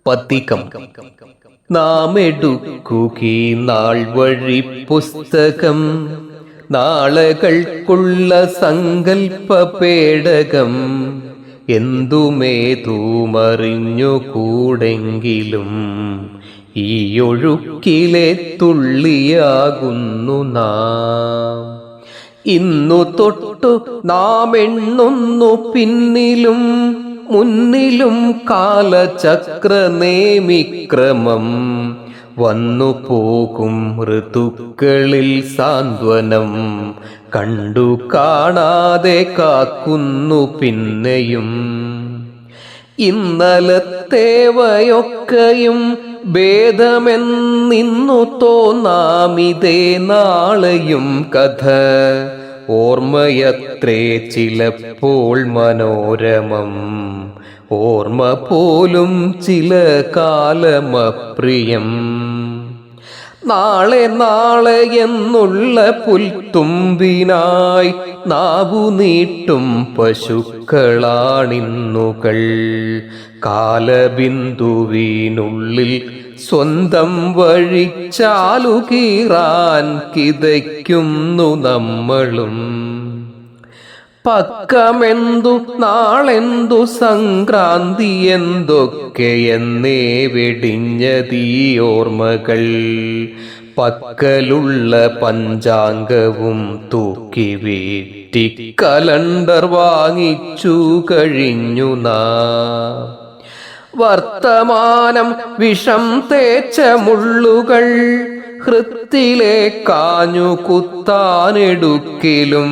പതികം നാം എടുക്കുകീ നാൾ വഴി പുസ്തകം, നാളകൾക്കുള്ള സങ്കൽപ്പ പേടകം. എന്തുമേതുമറിഞ്ഞു കൂടെങ്കിലും ഈ ഒഴുക്കിലെ തുള്ളിയാകുന്നു നാം. ഇന്നു തൊട്ടു നാം എണ്ണുന്നു പിന്നിലും മുന്നിലും കാലചക്ര നേമിക്രമം. വന്നു പോകും ഋതുക്കളിൽ സാന്ത്വനം കണ്ടു കാണാതെ കാക്കുന്നു പിന്നെയും. ഇന്നലത്തേവയൊക്കെയും ഭേദമെന്നിന്നു തോന്നാമിതേ നാളെയും കഥ. ഓർമ്മയത്രേ ചിലപ്പോൾ മനോരമം, ഓർമ്മ പോലും ചില കാലമപ്രിയം. നാളെ നാളെ എന്നുള്ള പുൽത്തുമ്പിനായി നാവു നീട്ടും പശുക്കളാണിന്നുകൾ. കാലബിന്ദുവിനുള്ളിൽ സ്വന്തം വഴിച്ചാലു കീറാൻ കിതയ്ക്കുന്നു നമ്മളും. പക്കമെന്തു നാളെന്തു സംക്രാന്തി എന്തൊക്കെയെന്നേ വെടിഞ്ഞതീ ഓർമ്മകൾ. പക്കലുള്ള പഞ്ചാംഗവും തൂക്കി വീട്ടി കലണ്ടർ വാങ്ങിച്ചു കഴിഞ്ഞു നാം. വർത്തമാനം വിഷം തേച്ച മുള്ളുകൾ ഹൃത്തിലെ കാഞ്ഞു കുത്താനെടുക്കിലും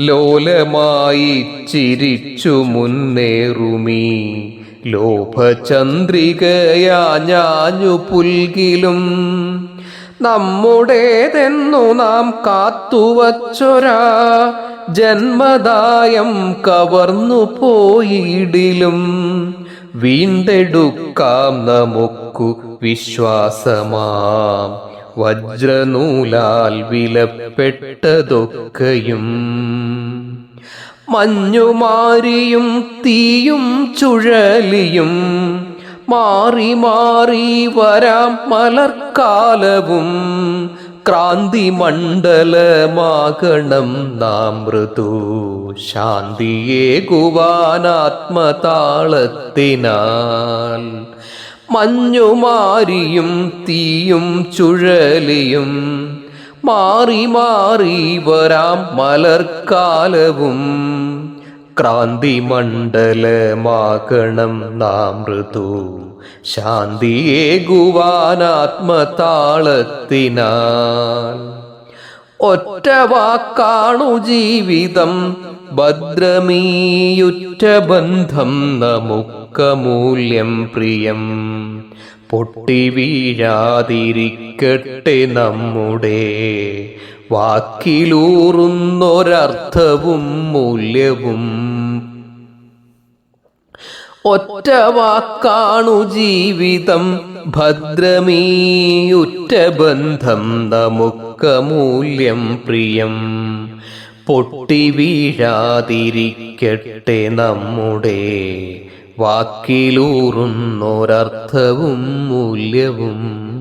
ലോലമായി ചിരിച്ചു മുന്നേറുമീ ലോഭചന്ദ്രികയാഞ്ഞു പുൽകിലും. നമ്മുടേതെന്നു നാം കാത്തുവച്ചൊരാ ജന്മദായം കവർന്നു പോയിടിലും വീണ്ടെടുക്കാം നമുക്കു വിശ്വാസമാം വജ്രനൂലാൽ വിലപ്പെട്ടതൊക്കെയും. മഞ്ഞുമാരിയും തീയും ചുഴലിയും മാറി മാറി വരാം മലർക്കാലവും. ക്രാന്തി മണ്ഡലമാകണം നാം മൃദു ശാന്തിയേകുവാനാത്മതാളത്തിനാൽ. മഞ്ഞുമാരിയും തീയും ചുഴലിയും മാറി മാറി വരാം മലർക്കാലവും. ക്രാന്തി മണ്ഡലമാകണം നാം മൃദു ശാന്തിയേകുവാനാത്മതാളത്തിനാൽ. ഒറ്റ വാക്കാണു ജീവിതം, ഭദ്രമീയുറ്റ ബന്ധം നമുക്കമൂല്യം പ്രിയം. പൊട്ടി വീഴാതിരിക്കട്ടെ നമ്മുടെ വാക്കിലൂറുന്നൊരർത്ഥവും മൂല്യവും. ഒറ്റ വാക്കാണു ജീവിതം, ഭദ്രമീയുറ്റ ബന്ധം നമുക്കമൂല്യം പ്രിയം. പൊട്ടി വീഴാതിരിക്കട്ടെ നമ്മുടെ വാക്കിലൂറുന്നൊരർത്ഥവും മൂല്യവും.